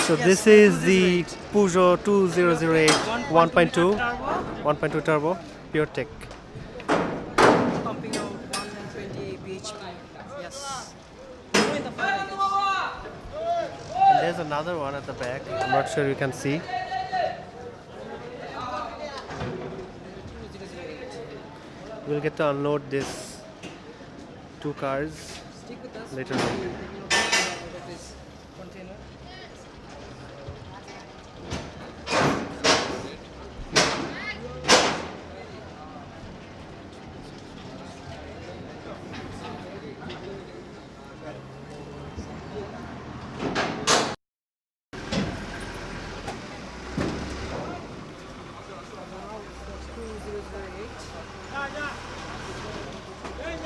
So Yes, this the is the 2008. Peugeot 2008 1.2 turbo, 1.2 turbo pure tech. pumping out 120 bhp. Yes. Go in the front, I guess. And there's another one at the back. I'm not sure you can see. 2008. We'll get to unload this two cars Stick with us. later We'll on. be taking out of this container. Now it's 2008.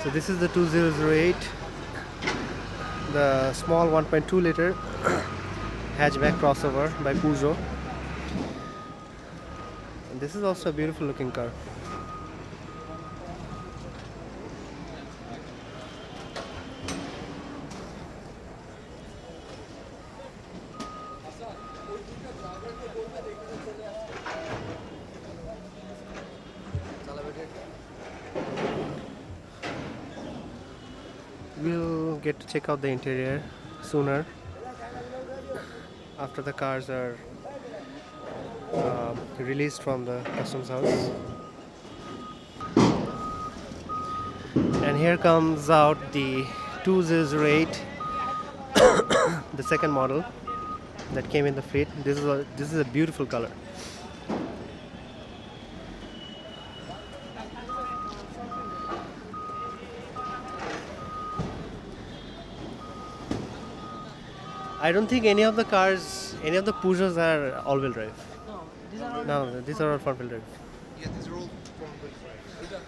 So this is the 2008, the small 1.2 liter hatchback crossover by Peugeot. And this is also a beautiful looking car. We'll get to check out the interior sooner after the cars are released from the customs house. And here comes out the 2008, the second model that came in the fleet. This is a beautiful color. I don't think any of the cars, any of the Peugeots are all-wheel drive. No, these are all. No, these are all front-wheel drive. Yeah, these are all front-wheel drive.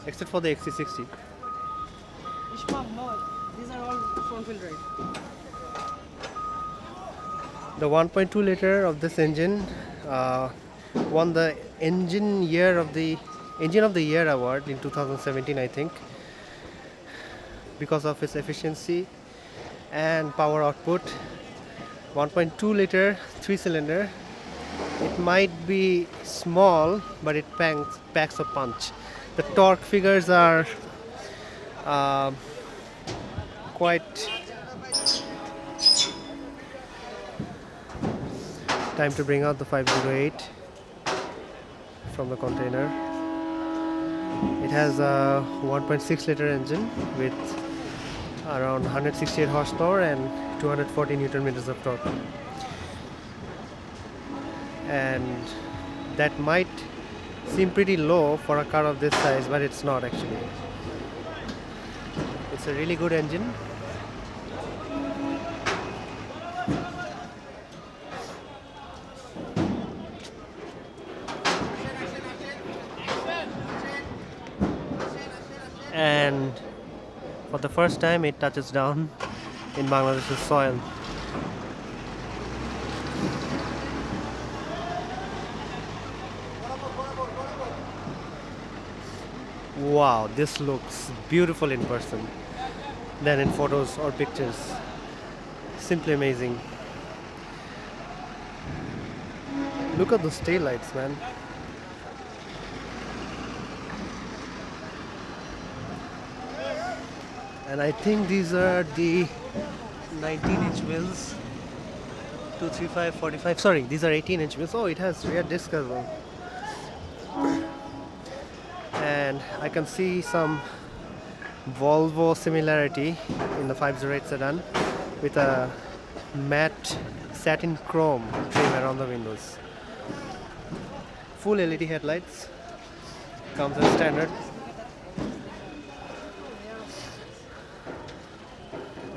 Except for the XC60. Ishmael, no, these are all front-wheel drive. The 1.2 liter of this engine won the Engine of the Year award in 2017, I think, because of its efficiency and power output. 1.2 liter 3-cylinder. It might be small, but it packs a punch. The torque figures are quite. Time to bring out the 508 from the container. It has a 1.6 liter engine with around 168 horsepower and 240 newton meters of torque. And that might seem pretty low for a car of this size, but it's not actually. It's a really good engine. And for the first time it touches down in Bangladesh's soil. Wow, this looks beautiful in person than in photos or pictures. Simply amazing. Look at those taillights, man. And I think these are the 19-inch wheels. 235, 45. Sorry, these are 18-inch wheels. Oh, it has rear disc as well. And I can see some Volvo similarity in the 508 sedan with a matte satin chrome trim around the windows. Full LED headlights comes as standard.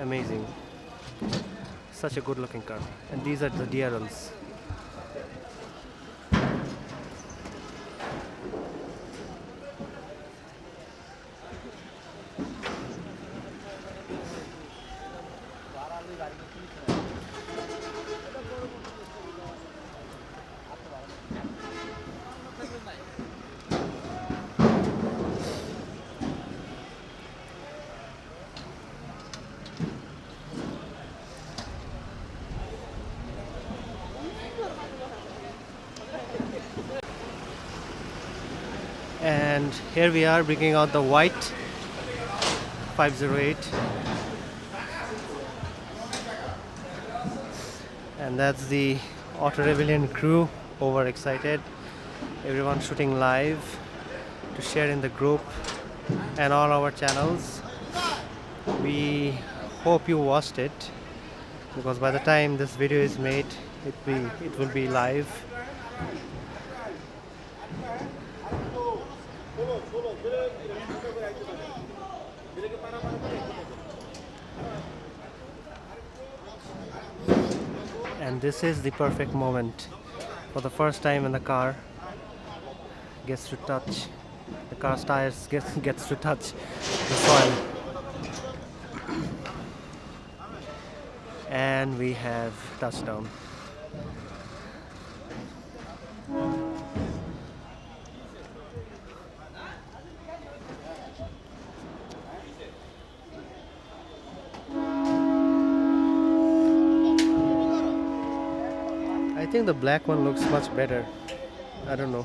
Amazing. Such a good looking car. And these are the DRLs. And here we are bringing out the white 508, and that's the Auto Rebellion crew, overexcited. Everyone shooting live to share in the group and all our channels. We hope you watched it, because by the time this video is made, it will be live. And this is the perfect moment for the first time when the car gets to touch, the car's tires gets to touch the soil. And we have touchdown. I think the black one looks much better. I don't know.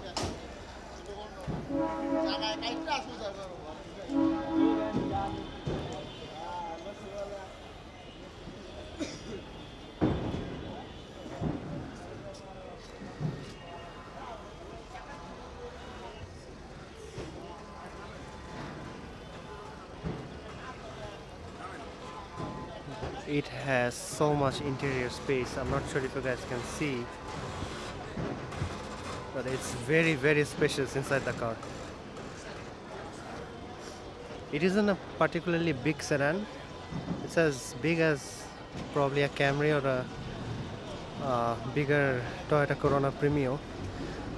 It has so much interior space. I'm not sure if you guys can see, but it's very spacious inside the car. It isn't a particularly big sedan. It's as big as probably a Camry or a bigger Toyota Corona Premio.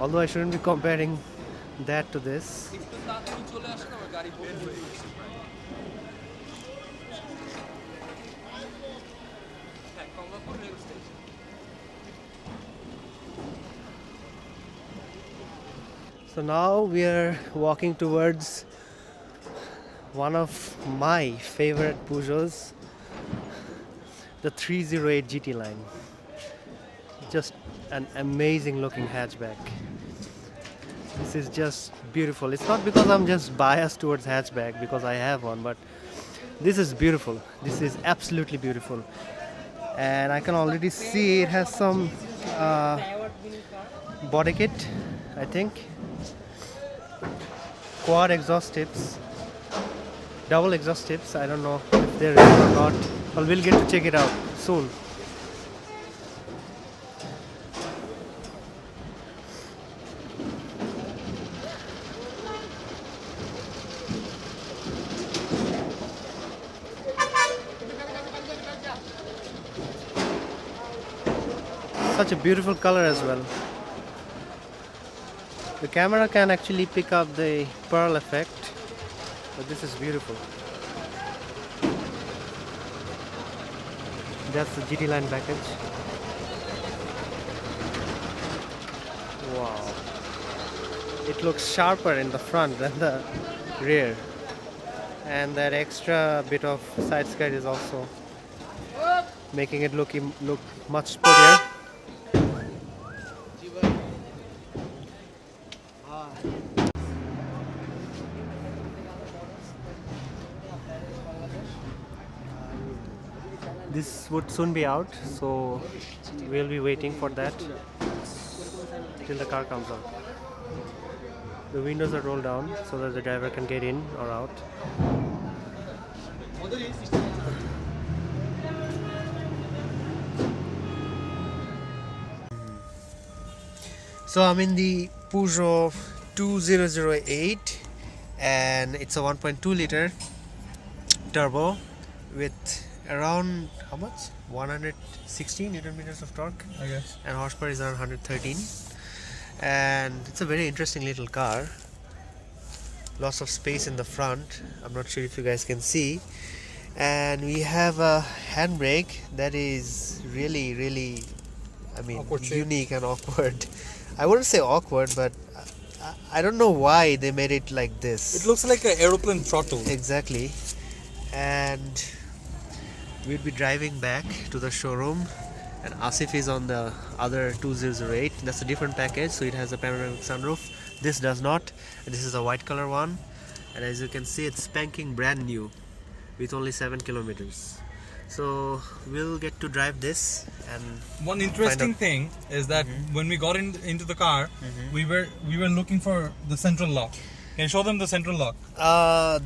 Although I shouldn't be comparing that to this. So now we are walking towards one of my favorite Peugeots, the 308 GT line. Just an amazing looking hatchback. This is just beautiful. It's not because I'm just biased towards hatchback, because I have one, but this is beautiful. This is absolutely beautiful. And I can already see it has some body kit, I think. Quad exhaust tips, double exhaust tips. I don't know if they're real or not. Well, we'll get to check it out soon. Such a beautiful color as well. The camera can actually pick up the pearl effect, but this is beautiful. That's the GT line package. Wow. It looks sharper in the front than the rear. And that extra bit of side skirt is also making it look much sportier. This would soon be out, so we'll be waiting for that till the car comes out. The windows are rolled down so that the driver can get in or out. So I'm in the Peugeot 2008 and it's a 1.2 liter turbo with around how much? 116 Newton meters of torque, I guess, and horsepower is around 113. And it's a very interesting little car. Lots of space in the front. I'm not sure if you guys can see. And we have a handbrake that is really, I mean, unique and awkward. I wouldn't say awkward, but I don't know why they made it like this. It looks like an aeroplane throttle. Exactly. And we'll be driving back to the showroom, and Asif is on the other 2008. That's a different package, so it has a panoramic sunroof, This does not. And this is a white color one, and as you can see, it's spanking brand new with only 7 kilometers. So we'll get to drive this. And One interesting thing is that when we got into the car, we were looking for the central lock. Can you show them the central lock?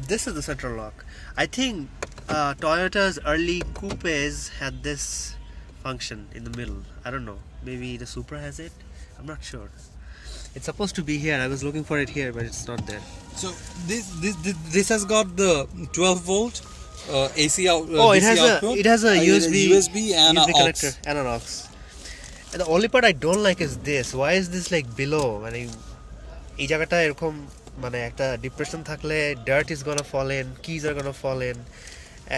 this is the central lock. I think Toyota's early coupes had this function in the middle. I don't know. Maybe the Supra has it. I'm not sure. It's supposed to be here. I was looking for it here, but it's not there. So this has got the 12 volt AC out. It has a USB and an aux. connector and an aux. And the only part I don't like is this. Why is this like below? মানে এই জায়গাটা এরকম মানে একটা depression থাকলে dirt is gonna fall in, keys are gonna fall in,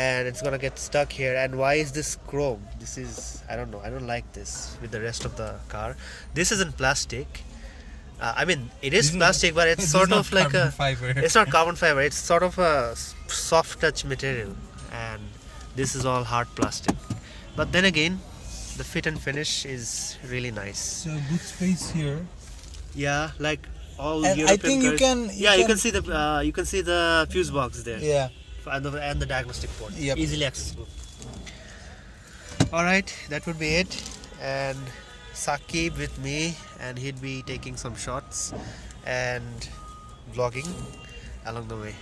and it's gonna get stuck here. And why is this chrome? This is, I don't know. I don't like this with the rest of the car. This isn't plastic. I mean, it is plastic, but it's sort of like a. fiber. It's not carbon fiber. It's sort of a soft touch material, and this is all hard plastic. But then again, the fit and finish is really nice. So good space here. Yeah, like all And European I think you cars. can- you you can- can see the fuse box there. Yeah. And the diagnostic port. Yep. Easily accessible. All right, that would be it. And Saqib with me, and he'd be taking some shots and vlogging along the way.